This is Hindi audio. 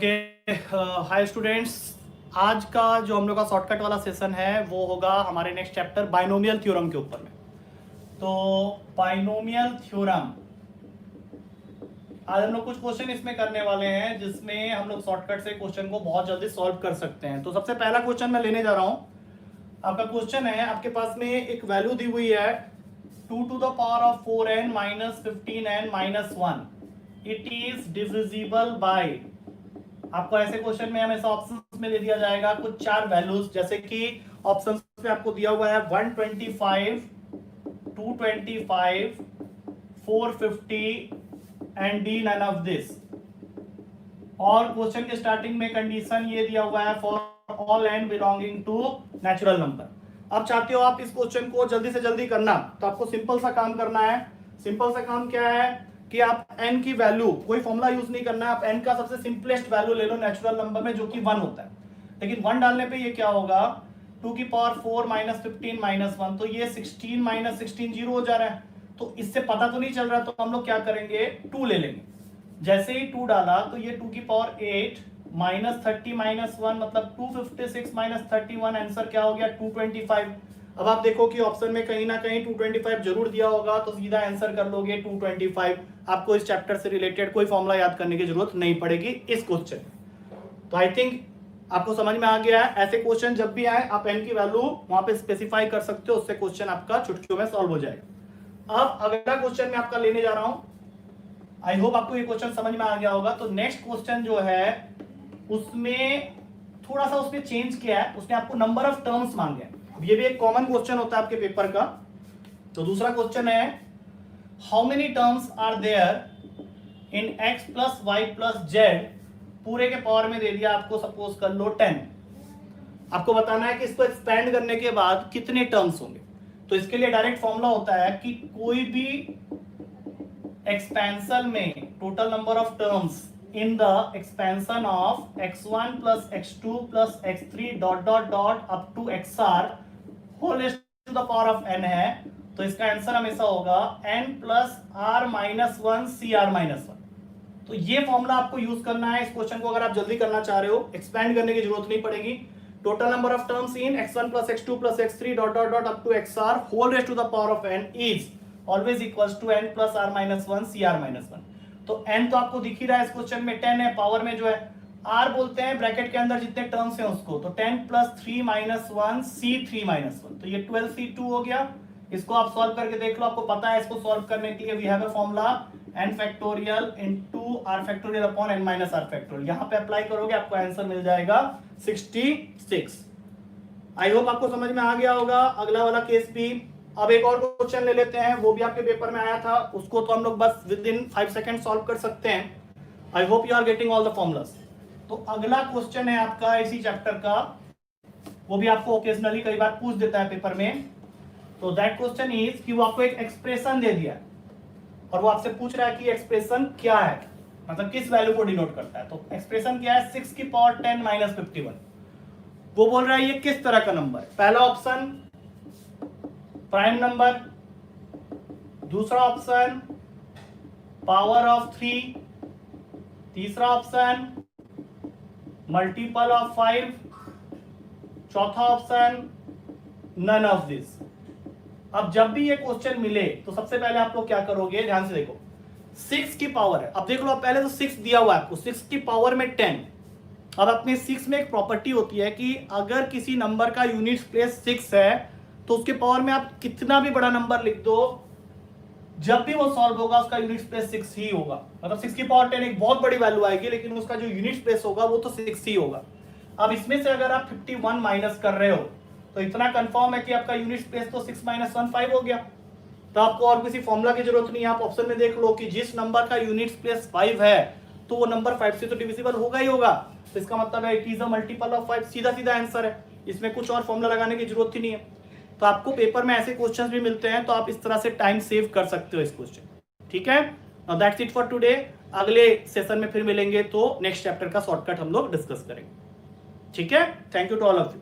Okay, hi students. आज का जो हम लोग का शॉर्टकट वाला सेशन है वो होगा हमारे नेक्स्ट चैप्टर बाइनोमियल थ्योरम के ऊपर में। तो बाइनोमियल थ्योरम आज हम लोग कुछ क्वेश्चन इसमें करने वाले हैं जिसमें हम लोग शॉर्टकट से क्वेश्चन को बहुत जल्दी सॉल्व कर सकते हैं। तो सबसे पहला क्वेश्चन मैं लेने जा रहा हूं। आपका क्वेश्चन है, आपके पास में एक वैल्यू दी हुई है 2 to the power of 4n minus 15n minus 1, it is divisible by. आपको ऐसे क्वेश्चन में हमेशा ऑप्शंस में दे दिया जाएगा कुछ चार वैल्यूज, जैसे कि ऑप्शंस में आपको दिया हुआ है 125, 225, 450 and D none of this. और क्वेश्चन के स्टार्टिंग में कंडीशन ये दिया हुआ है for all n belonging to natural number. अब चाहते हो आप इस क्वेश्चन को जल्दी से जल्दी करना, तो आपको सिंपल सा काम करना है। सिंपल सा काम क्या है कि आप n की वैल्यू, कोई फॉर्मूला यूज नहीं करना है, आप n का सबसे सिंपलेस्ट वैल्यू ले लो नेचुरल नंबर में, जो कि 1 होता है। लेकिन 1 डालने पे ये क्या होगा, 2 की पावर 4 माइनस 15 माइनस 1, तो ये 16 माइनस 16 जीरो हो जा रहा है। तो इससे पता तो नहीं चल रहा, तो हम लोग क्या करेंगे, 2 ले लेंगे। जैसे ही 2 डाला तो ये 2 की पावर 8 माइनस 30 माइनस 1 मतलब 256 माइनस 31, आंसर क्या हो गया 225। अब आप देखो कि ऑप्शन में कहीं ना कहीं 225 जरूर दिया होगा, तो सीधा आंसर कर लोगे 225। आपको इस चैप्टर से रिलेटेड कोई फॉर्मूला याद करने की जरूरत नहीं पड़ेगी इस क्वेश्चन। तो आई थिंक आपको समझ में आ गया है। ऐसे क्वेश्चन जब भी आए आप n की वैल्यू वहां पे स्पेसिफाई कर सकते हो, उससे क्वेश्चन आपका चुटकियों में सॉल्व हो जाएगा। अब अगला क्वेश्चन मैं आपका लेने जा रहा हूं। आई होप आपको ये क्वेश्चन समझ में आ गया होगा। तो नेक्स्ट क्वेश्चन जो है उसमें थोड़ा सा उसने चेंज किया है, उसने आपको नंबर ऑफ टर्म्स मांगे। ये भी एक कॉमन क्वेश्चन होता है आपके पेपर का। तो दूसरा क्वेश्चन है, how many terms are there in x plus y plus z, पूरे के पावर में दे दिया आपको, सपोज कर लो 10। आपको बताना है कि इसको एक्सपेंड करने के बाद कितने टर्म्स होंगे। तो इसके लिए डायरेक्ट फॉर्मूला होता है कि कोई भी एक्सपेंशन में total number of terms in the expansion of x1 plus x2 plus x3 dot dot dot up to xr whole raised to the power of n है, तो इसका आंसर हमेशा होगा n plus r minus 1 cr minus 1। तो ये फॉर्मूला आपको यूज करना है इस क्वेश्चन को अगर आप जल्दी करना चाह रहे हो। एक्सपेंड करने की जरूरत नहीं पड़ेगी। Total number of terms in x1 plus x2 plus x3 dot dot dot up to xr whole raised to the power of n is always equals to n plus r minus 1 cr minus 1। तो n तो आपको दिख ही रहा है इस क्वेश्चन में 10 है, पावर में जो है r बोलते हैं ब्रैकेट के अंदर जितने टर्म्स हैं उसको, तो 10 प्लस 3 माइनस 1 c3 माइनस 1, तो ये 12c2 हो गया। इसको आप सॉल्व करके देख लो, आपको पता है इसको सॉल्व करने के लिए we have a formula n factorial into r factorial upon n minus r factorial. यहां पे अप्लाई करोगे आपको आंसर मिल जाएगा 66। आई होप आपको समझ में आ गया होगा। अगला वाला केस भी, अब एक और क्वेश्चन ले लेते हैं, वो भी आपके पेपर में आया था, उसको तो हम लोग बस विद इन 5 सेकंड सॉल्व कर सकते हैं। I hope you are getting all the formulas. तो अगला क्वेश्चन है आपका इसी चैप्टर का, वो भी आपको ओकेजनली कई बार पूछ देता है पेपर में। तो दैट क्वेश्चन इज कि वो आपको एक एक्सप्रेशन दे दिया है और वो आपसे पूछ रहा है कि एक्सप्रेशन क्या है, मतलब किस वैल्यू को डिनोट करता है। तो एक्सप्रेशन क्या है, 6 की पावर 10 माइनस 51। वो बोल रहा है ये किस तरह का नंबर। पहला ऑप्शन प्राइम नंबर, दूसरा ऑप्शन पावर ऑफ 3, तीसरा ऑप्शन मल्टीपल ऑफ 5, चौथा ऑप्शन नन ऑफ दिस। अब जब भी ये क्वेश्चन मिले तो सबसे पहले आप लोग क्या करोगे, ध्यान से देखो, 6 की पावर है। अब देख लो, पहले तो 6 दिया हुआ है आपको, 6 की पावर में 10। अब अपने 6 में एक प्रॉपर्टी होती है कि अगर किसी नंबर का यूनिट प्लेस 6 है तो उसके पावर में आप कितना भी बड़ा नंबर लिख दो, जब भी वो सॉल्व होगा उसका यूनिट प्लेस 6 ही होगा। मतलब 6 की पावर 10 एक बहुत बड़ी वैल्यू आएगी, लेकिन उसका जो यूनिट प्लेस होगा वो तो 6 ही होगा। अब इसमें से अगर आप 51 माइनस कर रहे हो तो इतना कंफर्म है कि आपका यूनिट प्लेस तो 6 माइनस 1 5 हो गया। तो आपको और किसी फॉर्मूला की जरूरत नहीं है। आप ऑप्शन में देख लो कि जिस नंबर का यूनिट प्लेस 5 है तो वो नंबर 5 से तो डिविजिबल होगा ही होगा। तो इसका मतलब है it is a multiple of 5। सीधा सीधा आंसर है, इसमें कुछ और फॉर्मूला लगाने की जरूरत ही नहीं है। तो आपको पेपर में ऐसे क्वेश्चंस भी मिलते हैं, तो आप इस तरह से टाइम सेव कर सकते हो इस क्वेश्चन। ठीक है, now that's it for today. अगले सेशन में फिर मिलेंगे तो नेक्स्ट चैप्टर का शॉर्टकट हम लोग डिस्कस करेंगे। ठीक है, thank you to all of you.